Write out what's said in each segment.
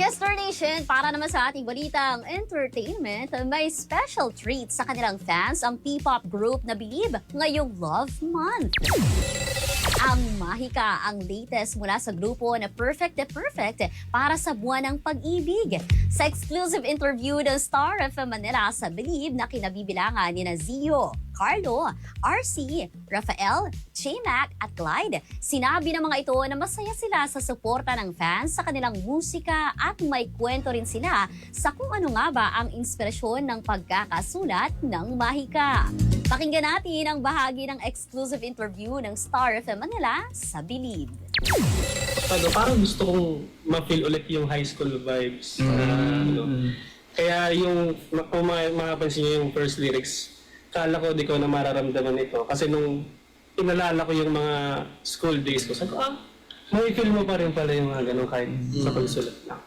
Kester Nation, para naman sa ating balitang entertainment, may special treat sa kanilang fans ang P-pop group na Believe ngayong Love Month. Ang Mahika ang latest mula sa grupo na Perfect the Perfect para sa buwan ng pag-ibig. Sa exclusive interview ng Star FM Manila sa Believe na kinabibilangan ni Zio, Carlo, RC, Rafael, J-Mac at Clyde, sinabi ng mga ito na masaya sila sa suporta ng fans sa kanilang musika at may kwento rin sila sa kung ano nga ba ang inspirasyon ng pagkakasulat ng Mahika. Pakinggan natin ang bahagi ng exclusive interview ng Star FM Manila sa Believe. Parang gusto kong ma-feel ulit yung high school vibes. Kaya yung, kung makapansin niyo yung first lyrics, kala ko di ko na mararamdaman ito. Kasi nung inalala ko yung mga school days ko, sabi ko, may feel mo pa rin pala yung mga ganun kahit sa pagsulat na.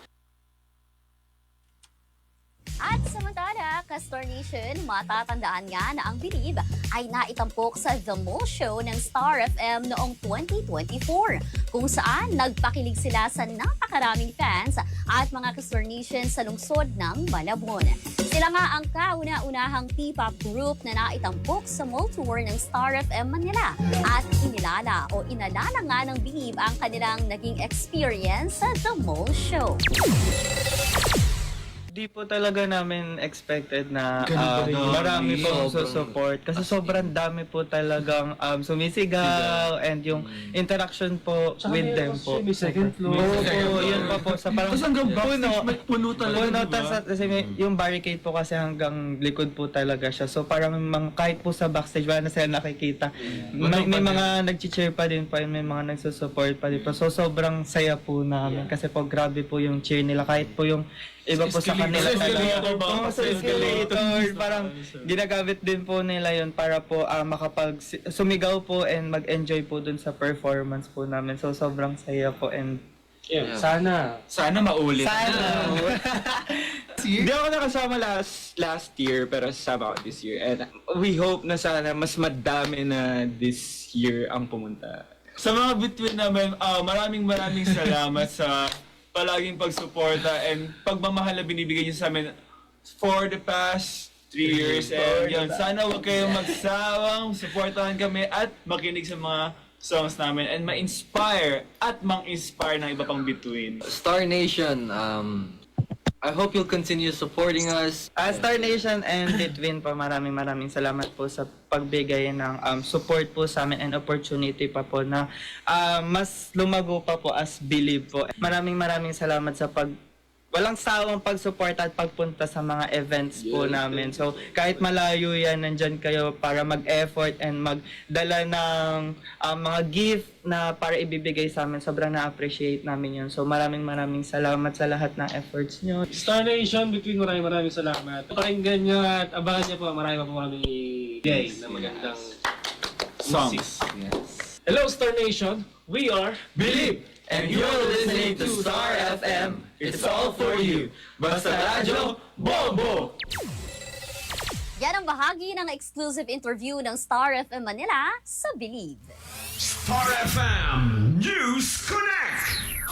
At samantala, Castor Nation, matatandaan nga na ang Believe ay naitampok sa The Mall Show ng Star FM noong 2024, kung saan nagpakilig sila sa napakaraming fans at mga Castor Nation sa lungsod ng Malabon. Sila nga ang kauna-unahang P-pop group na naitampok sa mall tour ng Star FM Manila at inalala nga ng Believe ang kanilang naging experience sa The Mall Show. Di po talaga namin expected na marami Marami, pong support kasi sobrang dami po talagang sumisigaw and yung interaction po with them po. May second floor. Oo, yun pa po sa parang Tapos hanggang backstage, may puno talaga, kasi yung barricade po kasi hanggang likod po talaga siya. So parang kahit po sa backstage wala na sila nakikita. May mga nag-cheer pa din po, may mga nagsusupport pa din po. So sobrang saya po namin kasi po grabe po yung cheer nila kahit po yung iba po sa kanila talaga. Sa escalator, parang ginagamit din po nila yun para po sumigaw po and mag-enjoy po dun sa performance po namin. So sobrang saya po and Sana maulit. sana. Hindi ako nakasama last year, pero sasama ako this year. And we hope na sana mas madami na this year ang pumunta. Sa mga between namin, maraming salamat sa palaging pagsuporta and pagmamahal na binibigay niyo sa amin for the past 3 years. And yun, sana huwag kayong magsawang supportahan kami at makinig sa mga songs namin and ma-inspire at mang-inspire ng iba pang between. Star Nation, I hope you'll continue supporting us. Star Nation and Litwin po, maraming salamat po sa pagbigay ng support po sa amin and opportunity pa po na mas lumago pa po as Believe po. Maraming salamat sa walang sawang pagsupport at pagpunta sa mga events po namin. So kahit malayo yan, nandyan kayo para mag-effort and magdala ng mga gift na para ibibigay sa amin. Sobrang na-appreciate namin yun. So maraming salamat sa lahat ng efforts nyo. Star Nation, between maraming salamat. Pakinggan nyo at abangan nyo po, marami bigay na magandang Songs. Hello Star Nation, we are Believe! And you're listening to Star FM. It's all for you. Basta Radyo, Bobo! Yan ang bahagi ng exclusive interview ng Star FM Manila sa Believe. Star FM News Connect.